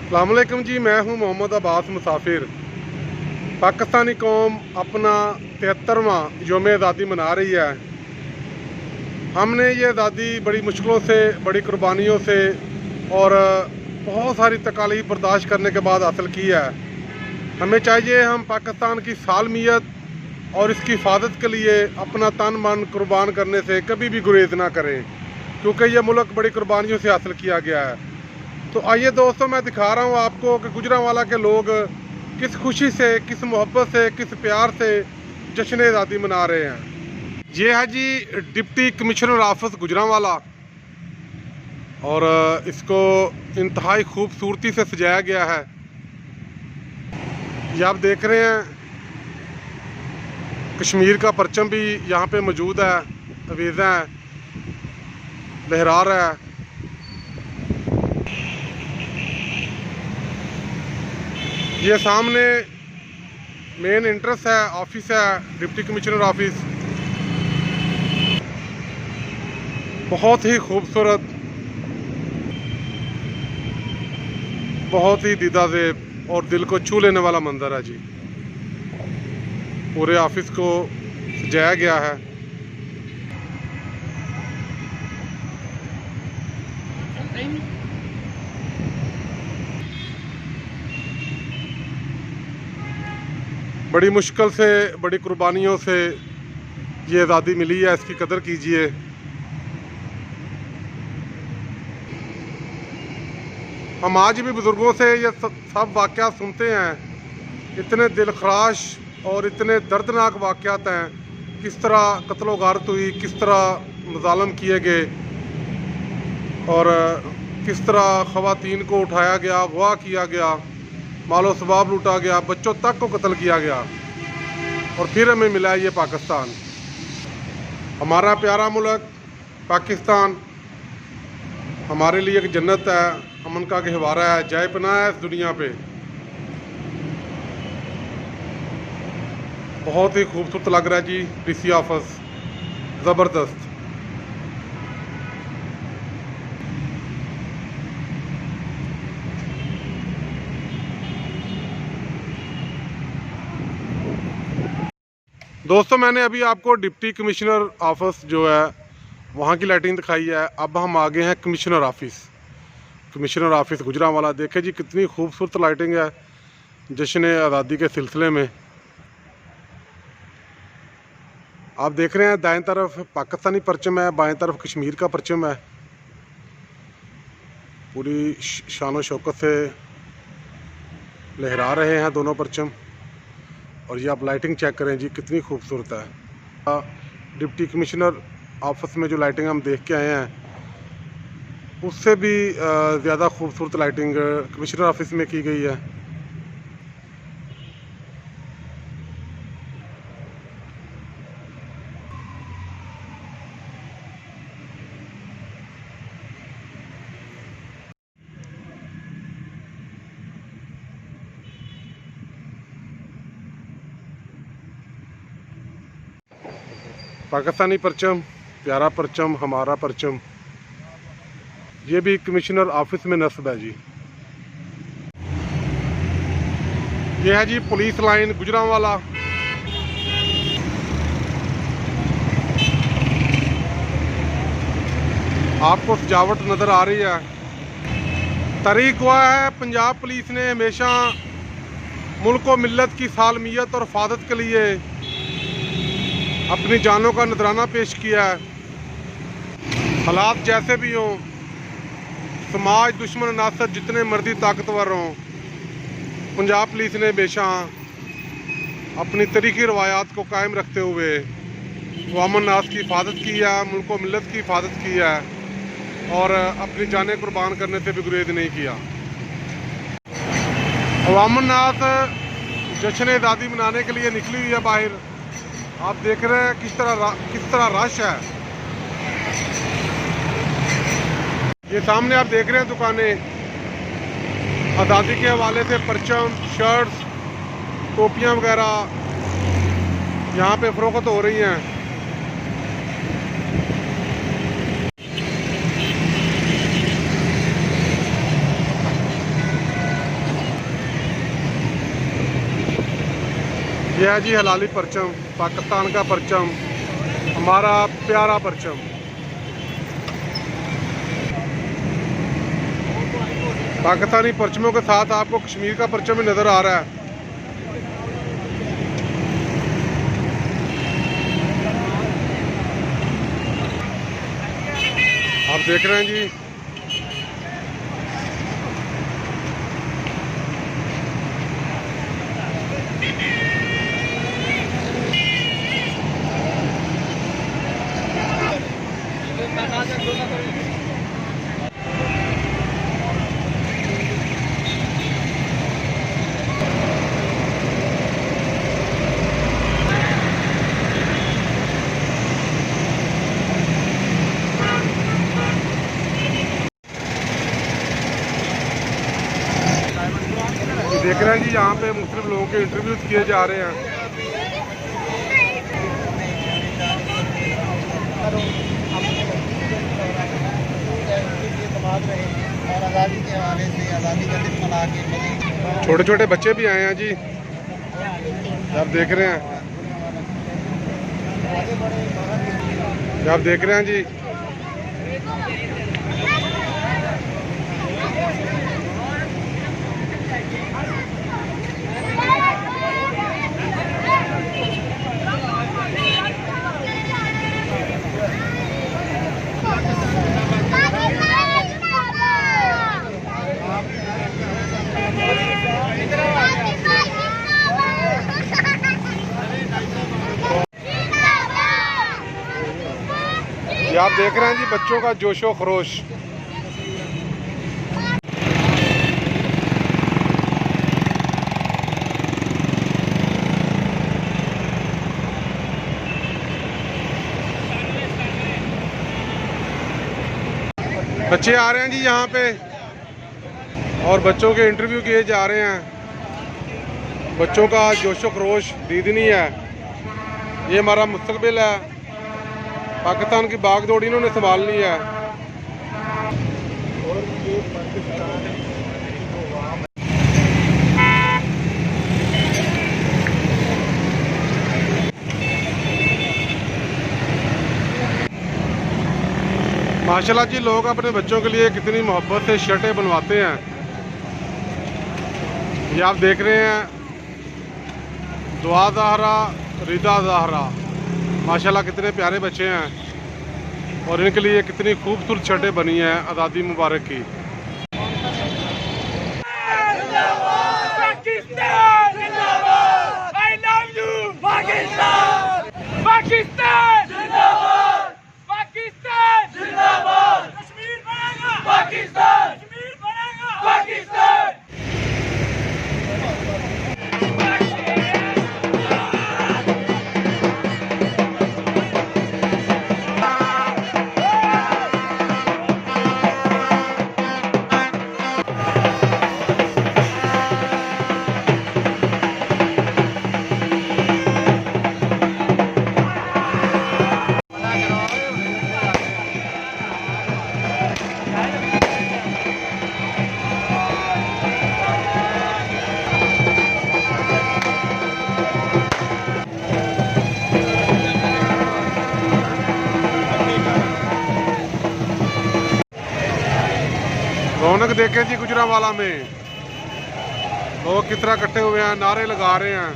अस्सलाम वालेकुम जी, मैं हूं मोहम्मद अब्बास मुसाफिर। पाकिस्तानी कौम अपना 73वां यौम आज़ादी मना रही है। हमने ये आज़ादी बड़ी मुश्किलों से, बड़ी कुर्बानियों से और बहुत सारी तकालीफ बर्दाश्त करने के बाद हासिल की है। हमें चाहिए हम पाकिस्तान की सालमियत और इसकी हिफाजत के लिए अपना तन मन कुर्बान करने से कभी भी गुरेज ना करें, क्योंकि यह मुल्क बड़ी कुर्बानियों से हासिल किया गया है। तो आइए दोस्तों, मैं दिखा रहा हूँ आपको कि गुजरांवाला के लोग किस खुशी से, किस मोहब्बत से, किस प्यार से जश्न आज़ादी मना रहे हैं। ये है जी डिप्टी कमिश्नर ऑफिस गुजरांवाला, और इसको इंतहाई खूबसूरती से सजाया गया है। ये आप देख रहे हैं, कश्मीर का परचम भी यहाँ पे मौजूद है, अवीज़ा है, लहरा रहा है। ये सामने मेन एंट्रेंस है, ऑफिस है, डिप्टी कमिश्नर ऑफिस। बहुत ही खूबसूरत, बहुत ही दीदाज़ेब और दिल को छू लेने वाला मंजर है जी। पूरे ऑफिस को सजाया गया है। बड़ी मुश्किल से, बड़ी कुर्बानियों से ये आज़ादी मिली है, इसकी कदर कीजिए। हम आज भी बुज़ुर्गों से ये सब वाक़यात सुनते हैं। इतने दिलखराश और इतने दर्दनाक वाक़यात हैं, किस तरह कत्लो गारत हुई, किस तरह मुज़ालम किए गए और किस तरह ख़वातीन को उठाया गया, अगवा किया गया, मालो सबाब लूटा गया, बच्चों तक को कत्ल किया गया। और फिर हमें मिला ये पाकिस्तान, हमारा प्यारा मुल्क पाकिस्तान हमारे लिए एक जन्नत है, अमन का गहवारा है, जाए पनाह है इस दुनिया पे। बहुत ही खूबसूरत लग रहा है जी डीसी ऑफिस, ज़बरदस्त। दोस्तों, मैंने अभी आपको डिप्टी कमिश्नर ऑफिस जो है वहाँ की लाइटिंग दिखाई है। अब हम आगे हैं commissioner office. Commissioner office Gujranwala, देखे जी कितनी खूबसूरत लाइटिंग है जश्न आज़ादी के सिलसिले में। आप देख रहे हैं, दाएं तरफ पाकिस्तानी परचम है, बाएं तरफ कश्मीर का परचम है। पूरी शान शौकत से लहरा रहे हैं दोनों परचम। और ये आप लाइटिंग चेक करें जी, कितनी खूबसूरत है। डिप्टी कमिश्नर ऑफिस में जो लाइटिंग हम देख के आए हैं, उससे भी ज़्यादा खूबसूरत लाइटिंग कमिश्नर ऑफिस में की गई है। पाकिस्तानी परचम, प्यारा परचम, हमारा परचम, ये भी कमिश्नर ऑफिस में नस्ब है जी। ये है जी पुलिस लाइन गुजरांवाला। आपको सजावट नज़र आ रही है। तरीक हुआ है, पंजाब पुलिस ने हमेशा मुल्क व मिल्लत की सालमियत और हिफाजत के लिए अपनी जानों का नजराना पेश किया है। हालात जैसे भी हों, समाज दुश्मन नासर जितने मर्जी ताकतवर हों, पंजाब पुलिस ने हमेशा अपनी तरीक़ी रवायात को कायम रखते हुए अवाम नास की हिफाजत की है, मुल्क व मिल्लत की हिफाजत की है और अपनी जानें कुर्बान करने से भी गुरेज नहीं किया। अवाम नास जश्न आज़ादी मनाने के लिए निकली हुई है बाहर। आप देख रहे हैं किस तरह रश है। ये सामने आप देख रहे हैं दुकानें, आज़ादी के हवाले से परचम, शर्ट्स, टोपियां वगैरह यहाँ पे फरोख्त हो रही हैं। यह है जी हलाली परचम, पाकिस्तान का परचम, हमारा प्यारा परचम। पाकिस्तानी परचमों के साथ आपको कश्मीर का परचम भी नज़र आ रहा है। आप देख रहे हैं जी, देख रहे हैं जी, यहाँ पे मुख्तलिफ लोगों के इंटरव्यूज किए जा रहे हैं। छोटे छोटे बच्चे भी आए हैं जी, आप देख रहे हैं, आप देख रहे हैं जी। ये आप देख रहे हैं जी बच्चों का जोशो खरोश। बच्चे आ रहे हैं जी यहाँ पे और बच्चों के इंटरव्यू किए जा रहे हैं। बच्चों का जोशो खरोश दीदनी है, ये हमारा मुस्तकबिल है। पाकिस्तान की बागडोर इन्होंने संभालनी है। माशाल्लाह जी, लोग अपने बच्चों के लिए कितनी मोहब्बत से शर्टें बनवाते हैं। ये आप देख रहे हैं, दुआ ज़हरा रिदा ज़हरा, माशाल्लाह कितने प्यारे बच्चे हैं और इनके लिए कितनी खूबसूरत शर्टें बनी हैं आज़ादी मुबारक की। रौनक देखें जी गुजरांवाला में, लोग किस तरह इकट्ठे हुए हैं, नारे लगा रहे हैं।